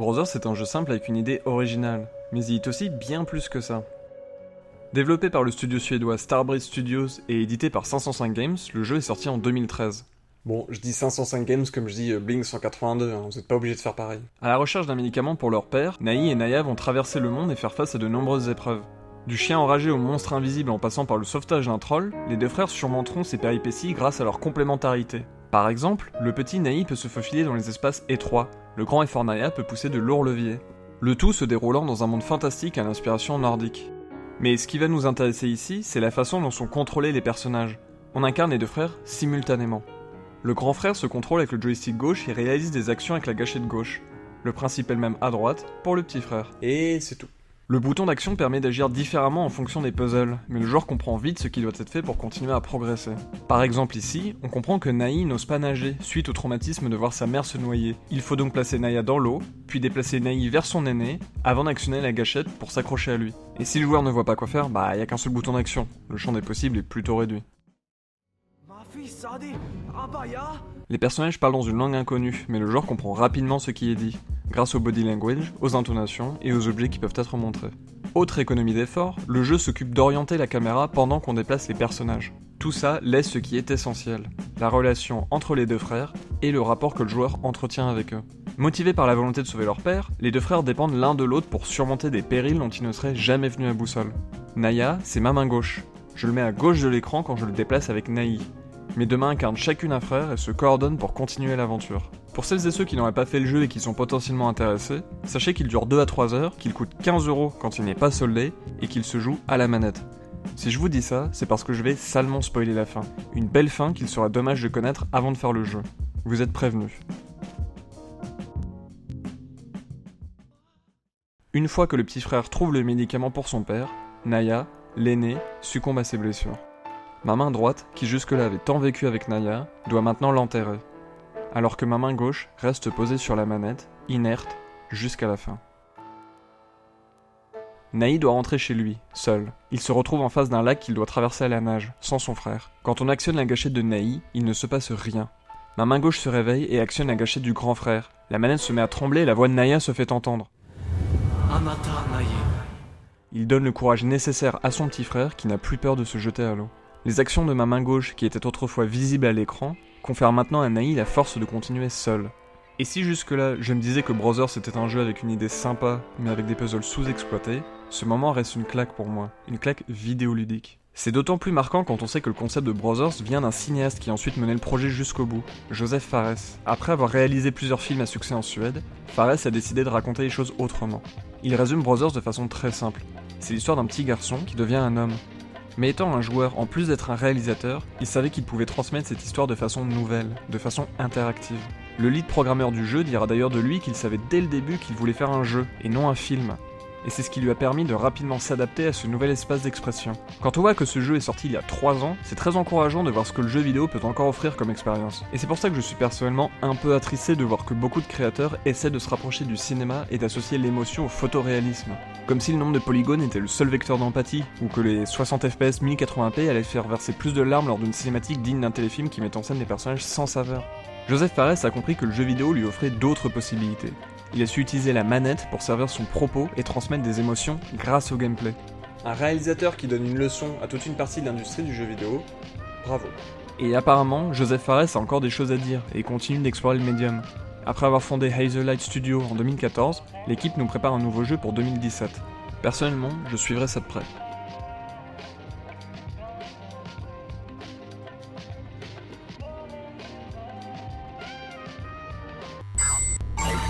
Brothers est un jeu simple avec une idée originale, mais il est aussi bien plus que ça. Développé par le studio suédois Starbreeze Studios et édité par 505 Games, le jeu est sorti en 2013. Bon, je dis 505 Games comme je dis Blink 182, vous n'êtes pas obligé de faire pareil. À la recherche d'un médicament pour leur père, Naï et Naya vont traverser le monde et faire face à de nombreuses épreuves. Du chien enragé au monstre invisible en passant par le sauvetage d'un troll, les deux frères surmonteront ces péripéties grâce à leur complémentarité. Par exemple, le petit Naï peut se faufiler dans les espaces étroits, le grand et fort Naya peut pousser de lourds leviers. Le tout se déroulant dans un monde fantastique à l'inspiration nordique. Mais ce qui va nous intéresser ici, c'est la façon dont sont contrôlés les personnages. On incarne les deux frères simultanément. Le grand frère se contrôle avec le joystick gauche et réalise des actions avec la gâchette gauche. Le principe est le même à droite pour le petit frère. Et c'est tout. Le bouton d'action permet d'agir différemment en fonction des puzzles, mais le joueur comprend vite ce qui doit être fait pour continuer à progresser. Par exemple ici, on comprend que Naï n'ose pas nager, suite au traumatisme de voir sa mère se noyer. Il faut donc placer Naya dans l'eau, puis déplacer Naï vers son aîné, avant d'actionner la gâchette pour s'accrocher à lui. Et si le joueur ne voit pas quoi faire, bah y a qu'un seul bouton d'action. Le champ des possibles est plutôt réduit. Les personnages parlent dans une langue inconnue, mais le joueur comprend rapidement ce qui est dit, grâce au body language, aux intonations et aux objets qui peuvent être montrés. Autre économie d'effort, le jeu s'occupe d'orienter la caméra pendant qu'on déplace les personnages. Tout ça laisse ce qui est essentiel, la relation entre les deux frères et le rapport que le joueur entretient avec eux. Motivés par la volonté de sauver leur père, les deux frères dépendent l'un de l'autre pour surmonter des périls dont ils ne seraient jamais venus à boussole. Naya, c'est ma main gauche. Je le mets à gauche de l'écran quand je le déplace avec Naï. Mes deux mains incarnent chacune un frère et se coordonnent pour continuer l'aventure. Pour celles et ceux qui n'auraient pas fait le jeu et qui sont potentiellement intéressés, sachez qu'il dure 2 à 3 heures, qu'il coûte 15€ quand il n'est pas soldé, et qu'il se joue à la manette. Si je vous dis ça, c'est parce que je vais salement spoiler la fin. Une belle fin qu'il serait dommage de connaître avant de faire le jeu. Vous êtes prévenus. Une fois que le petit frère trouve le médicament pour son père, Naya, l'aîné, succombe à ses blessures. Ma main droite, qui jusque-là avait tant vécu avec Naya, doit maintenant l'enterrer. Alors que ma main gauche reste posée sur la manette, inerte, jusqu'à la fin. Naï doit rentrer chez lui, seul. Il se retrouve en face d'un lac qu'il doit traverser à la nage, sans son frère. Quand on actionne la gâchette de Naï, il ne se passe rien. Ma main gauche se réveille et actionne la gâchette du grand frère. La manette se met à trembler et la voix de Naya se fait entendre. Il donne le courage nécessaire à son petit frère qui n'a plus peur de se jeter à l'eau. Les actions de ma main gauche, qui étaient autrefois visibles à l'écran, confèrent maintenant à Naï la force de continuer seul. Et si jusque-là, je me disais que Brothers était un jeu avec une idée sympa, mais avec des puzzles sous-exploités, ce moment reste une claque pour moi, une claque vidéoludique. C'est d'autant plus marquant quand on sait que le concept de Brothers vient d'un cinéaste qui a ensuite mené le projet jusqu'au bout, Joseph Fares. Après avoir réalisé plusieurs films à succès en Suède, Fares a décidé de raconter les choses autrement. Il résume Brothers de façon très simple. C'est l'histoire d'un petit garçon qui devient un homme. Mais étant un joueur, en plus d'être un réalisateur, il savait qu'il pouvait transmettre cette histoire de façon nouvelle, de façon interactive. Le lead programmeur du jeu dira d'ailleurs de lui qu'il savait dès le début qu'il voulait faire un jeu, et non un film. Et c'est ce qui lui a permis de rapidement s'adapter à ce nouvel espace d'expression. Quand on voit que ce jeu est sorti il y a 3 ans, c'est très encourageant de voir ce que le jeu vidéo peut encore offrir comme expérience. Et c'est pour ça que je suis personnellement un peu attristé de voir que beaucoup de créateurs essaient de se rapprocher du cinéma et d'associer l'émotion au photoréalisme. Comme si le nombre de polygones était le seul vecteur d'empathie, ou que les 60 fps 1080p allaient faire verser plus de larmes lors d'une cinématique digne d'un téléfilm qui met en scène des personnages sans saveur. Joseph Fares a compris que le jeu vidéo lui offrait d'autres possibilités. Il a su utiliser la manette pour servir son propos et transmettre des émotions grâce au gameplay. Un réalisateur qui donne une leçon à toute une partie de l'industrie du jeu vidéo, bravo. Et apparemment, Joseph Fares a encore des choses à dire et continue d'explorer le médium. Après avoir fondé Hazelight Studio en 2014, l'équipe nous prépare un nouveau jeu pour 2017. Personnellement, je suivrai ça de près.